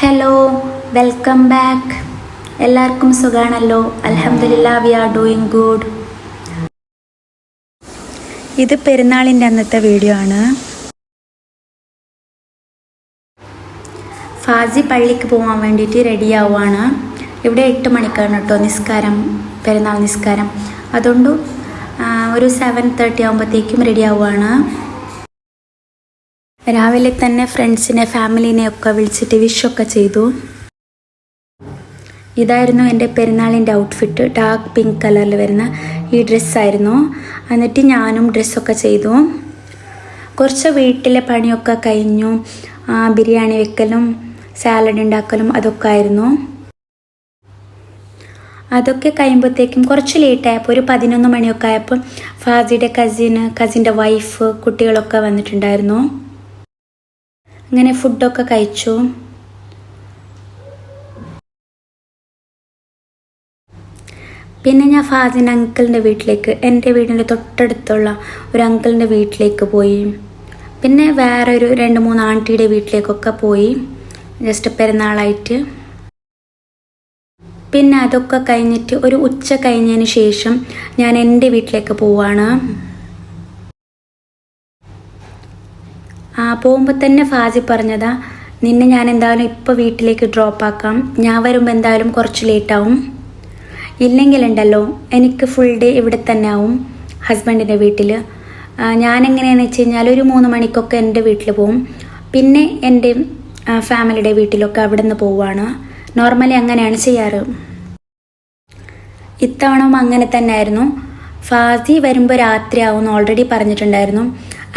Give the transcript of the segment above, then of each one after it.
Hello, welcome back. എല്ലാവർക്കും സുഖാണല്ലോ? അൽഹംദുലില്ലാ, വി ആർ ഡൂയിങ് ഗുഡ്. ഇത് പെരുന്നാളിൻ്റെ അന്നത്തെ വീഡിയോ ആണ്. ഫാസി പള്ളിക്ക് പോകാൻ വേണ്ടിയിട്ട് റെഡി ആവുകയാണ്. ഇവിടെ 8 മണിക്കാണ് കേട്ടോ നിസ്കാരം, പെരുന്നാൾ നിസ്കാരം. അതുകൊണ്ട് ഒരു 7:30 ആകുമ്പോഴത്തേക്കും റെഡി ആവുകയാണ്. രാവിലെ തന്നെ ഫ്രണ്ട്സിനെ ഫാമിലിനെ ഒക്കെ വിളിച്ചിട്ട് വിഷൊക്കെ ചെയ്തു. ഇതായിരുന്നു എൻ്റെ പെരുന്നാളിൻ്റെ ഔട്ട്ഫിറ്റ്. ഡാർക്ക് പിങ്ക് കളറിൽ വരുന്ന ഈ ഡ്രസ്സായിരുന്നു. എന്നിട്ട് ഞാനും ഡ്രസ്സൊക്കെ ചെയ്തു. കുറച്ച് വീട്ടിലെ പണിയൊക്കെ കഴിഞ്ഞു. ബിരിയാണി വെക്കലും സാലഡ് ഉണ്ടാക്കലും അതൊക്കെ ആയിരുന്നു. അതൊക്കെ കഴിയുമ്പോഴത്തേക്കും കുറച്ച് ലേറ്റായപ്പോൾ ഒരു 11 മണിയൊക്കെ ആയപ്പോൾ ഫാസിയുടെ കസിൻ്റെ വൈഫ്, കുട്ടികളൊക്കെ വന്നിട്ടുണ്ടായിരുന്നു. അങ്ങനെ ഫുഡൊക്കെ കഴിച്ചു. പിന്നെ ഞാൻ ഫാസിൻ്റെ അങ്കിളിൻ്റെ വീട്ടിലേക്ക്, എൻ്റെ വീടിൻ്റെ തൊട്ടടുത്തുള്ള ഒരു അങ്കിളിൻ്റെ വീട്ടിലേക്ക് പോയി. പിന്നെ വേറെ ഒരു 2-3 ആൻറ്റിയുടെ വീട്ടിലേക്കൊക്കെ പോയി, ജസ്റ്റ് പെരുന്നാളായിട്ട്. പിന്നെ അതൊക്കെ കഴിഞ്ഞിട്ട് ഒരു ഉച്ച കഴിഞ്ഞതിന് ശേഷം ഞാൻ എൻ്റെ വീട്ടിലേക്ക് പോവാണ്. പോകുമ്പോൾ തന്നെ ഫാസി പറഞ്ഞതാ, നിന്നെ ഞാൻ എന്തായാലും ഇപ്പോൾ വീട്ടിലേക്ക് ഡ്രോപ്പ് ആക്കാം, ഞാൻ വരുമ്പോൾ എന്തായാലും കുറച്ച് ലേറ്റാവും, ഇല്ലെങ്കിലുണ്ടല്ലോ എനിക്ക് ഫുൾ ഡേ ഇവിടെ തന്നെ ആവും ഹസ്ബൻഡിൻ്റെ വീട്ടിൽ. ഞാനെങ്ങനെയാണെന്ന് വെച്ച് കഴിഞ്ഞാൽ ഒരു 3 മണിക്കൊക്കെ എൻ്റെ വീട്ടിൽ പോവും, പിന്നെ എൻ്റെ ഫാമിലിയുടെ വീട്ടിലൊക്കെ അവിടെ നിന്ന് പോവുകയാണ്. നോർമലി അങ്ങനെയാണ് ചെയ്യാറ്. ഇത്തവണ അങ്ങനെ തന്നെ ആയിരുന്നു. ഫാസി വരുമ്പോൾ രാത്രിയാവും ഓൾറെഡി പറഞ്ഞിട്ടുണ്ടായിരുന്നു.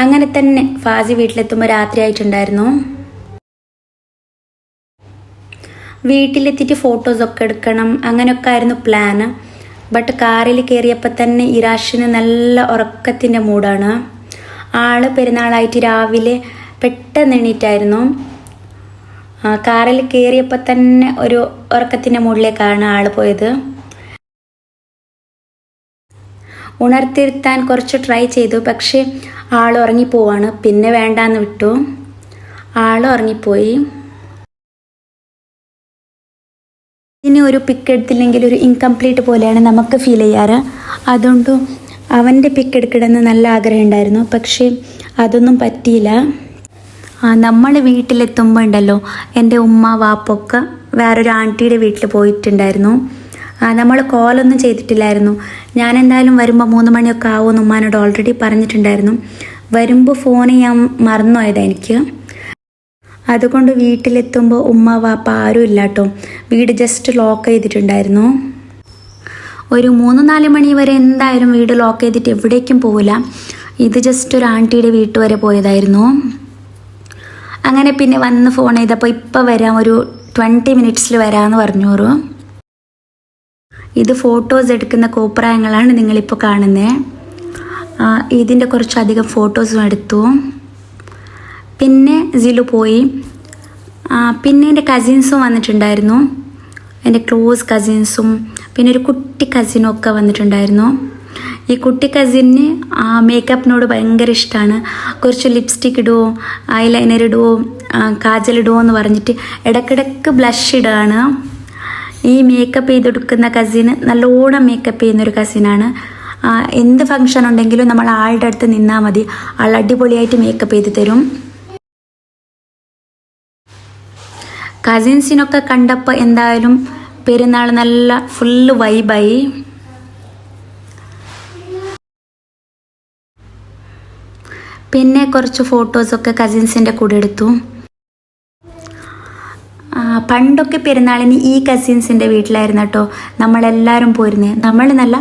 അങ്ങനെ തന്നെ ഫാസി വീട്ടിലെത്തുമ്പോൾ രാത്രി ആയിട്ടുണ്ടായിരുന്നു. വീട്ടിലെത്തിയിട്ട് ഫോട്ടോസൊക്കെ എടുക്കണം, അങ്ങനെയൊക്കെ ആയിരുന്നു പ്ലാന്. ബട്ട് കാറിൽ കയറിയപ്പോൾ തന്നെ ഇറാഷിന് നല്ല ഉറക്കത്തിൻ്റെ മൂഡാണ്. ആള് പെരുന്നാളായിട്ട് രാവിലെ പെട്ടെന്ന് എണീറ്റായിരുന്നു. കാറിൽ കയറിയപ്പോൾ തന്നെ ഒരു ഉറക്കത്തിൻ്റെ മൂഡിലേക്കാണ് ആൾ പോയത്. ഉണർത്തിരുത്താൻ കുറച്ച് ട്രൈ ചെയ്തു, പക്ഷേ ആൾ ഉറങ്ങിപ്പോവാണ്. പിന്നെ വേണ്ടാന്ന് വിട്ടു. ആൾ ഉറങ്ങിപ്പോയി. ഇനി ഒരു പിക്ക് എടുത്തില്ലെങ്കിൽ ഒരു ഇൻകംപ്ലീറ്റ് പോലെയാണ് നമുക്ക് ഫീൽ ചെയ്യാറ്. അതുകൊണ്ട് അവൻ്റെ പിക്ക് എടുക്കണമെന്ന് നല്ല ആഗ്രഹം ഉണ്ടായിരുന്നു, പക്ഷേ അതൊന്നും പറ്റിയില്ല. നമ്മൾ വീട്ടിലെത്തുമ്പോൾ ഉണ്ടല്ലോ, എൻ്റെ ഉമ്മ വാപ്പൊക്കെ വേറൊരു ആൻറ്റിയുടെ വീട്ടിൽ പോയിട്ടുണ്ടായിരുന്നു. നമ്മൾ കോളൊന്നും ചെയ്തിട്ടില്ലായിരുന്നു. ഞാൻ എന്തായാലും വരുമ്പോൾ 3 മണിയൊക്കെ ആവുമെന്ന് ഉമ്മാനോട് ഓൾറെഡി പറഞ്ഞിട്ടുണ്ടായിരുന്നു. വരുമ്പോൾ ഫോൺ ചെയ്യാൻ മറന്നുപോയത് എനിക്ക്. അതുകൊണ്ട് വീട്ടിലെത്തുമ്പോൾ ഉമ്മ വാപ്പ ആരും ഇല്ല കേട്ടോ. വീട് ജസ്റ്റ് ലോക്ക് ചെയ്തിട്ടുണ്ടായിരുന്നു. ഒരു 3-4 മണി വരെ എന്തായാലും വീട് ലോക്ക് ചെയ്തിട്ട് എവിടേക്കും പോവില്ല. ഇത് ജസ്റ്റ് ഒരു ആൻറ്റിയുടെ വീട്ട് വരെ പോയതായിരുന്നു. അങ്ങനെ പിന്നെ വന്ന് ഫോൺ ചെയ്തപ്പോൾ ഇപ്പം വരാം, ഒരു 20 മിനിറ്റ്സിൽ വരാമെന്ന് പറഞ്ഞു. ഇത് ഫോട്ടോസ് എടുക്കുന്ന കോപ്രായങ്ങളാണ് നിങ്ങളിപ്പോൾ കാണുന്നത്. ഇതിൻ്റെ കുറച്ചധികം ഫോട്ടോസും എടുത്തു. പിന്നെ സിലു പോയി. പിന്നെ എൻ്റെ കസിൻസും വന്നിട്ടുണ്ടായിരുന്നു, എൻ്റെ ക്ലോസ് കസിൻസും. പിന്നെ ഒരു കുട്ടി കസിനും ഒക്കെ വന്നിട്ടുണ്ടായിരുന്നു. ഈ കുട്ടി കസിന് മേക്കപ്പിനോട് ഭയങ്കര ഇഷ്ടമാണ്. കുറച്ച് ലിപ്സ്റ്റിക് ഇടുവോ, ഐലൈനർ ഇടുവോ, കാജൽ ഇടുവോ എന്ന് പറഞ്ഞിട്ട് ഇടയ്ക്കിടയ്ക്ക് ബ്ലഷ് ഇടുകയാണ്. ഈ മേക്കപ്പ് ചെയ്തെടുക്കുന്ന കസിന് നല്ലോണം മേക്കപ്പ് ചെയ്യുന്നൊരു കസിനാണ്. എന്ത് ഫങ്ഷൻ ഉണ്ടെങ്കിലും നമ്മൾ ആളുടെ അടുത്ത് നിന്നാൽ മതി, ആൾ അടിപൊളിയായിട്ട് മേക്കപ്പ് ചെയ്ത് തരും. കസിൻസിനൊക്കെ കണ്ടപ്പോൾ എന്തായാലും പെരുന്നാൾ നല്ല ഫുള്ള് വൈബായി. പിന്നെ കുറച്ച് ഫോട്ടോസൊക്കെ കസിൻസിൻ്റെ കൂടെ എടുത്തു. പണ്ടൊക്കെ പെരുന്നാളിന് ഈ കസിൻസിൻ്റെ വീട്ടിലായിരുന്നു കേട്ടോ നമ്മളെല്ലാവരും പോയിരുന്നത്. നമ്മൾ നല്ല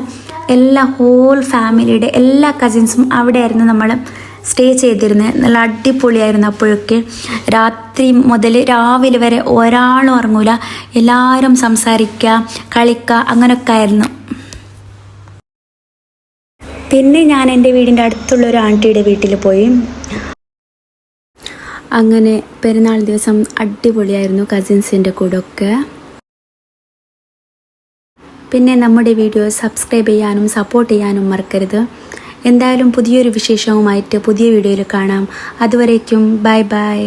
എല്ലാ ഹോൾ ഫാമിലിയുടെ എല്ലാ കസിൻസും അവിടെയായിരുന്നു നമ്മൾ സ്റ്റേ ചെയ്തിരുന്നത്. നല്ല അടിപൊളിയായിരുന്നു. അപ്പോഴൊക്കെ രാത്രി മുതൽ രാവിലെ വരെ ഒരാളും ഉറങ്ങൂല, എല്ലാവരും സംസാരിക്കുക, കളിക്കുക, അങ്ങനെയൊക്കെ ആയിരുന്നു. പിന്നെ ഞാൻ എൻ്റെ വീടിൻ്റെ അടുത്തുള്ള ഒരു ആൻറ്റിയുടെ വീട്ടിൽ പോയി. അങ്ങനെ പെരുന്നാൾ ദിവസം അടിപൊളിയായിരുന്നു കസിൻസിൻ്റെ കൂടെ ഒക്കെ. പിന്നെ നമ്മുടെ വീഡിയോ സബ്സ്ക്രൈബ് ചെയ്യാനും സപ്പോർട്ട് ചെയ്യാനും മറക്കരുത്. എന്തായാലും പുതിയൊരു വിശേഷവുമായിട്ട് പുതിയ വീഡിയോയിൽ കാണാം. അതുവരേക്കും ബൈ ബൈ.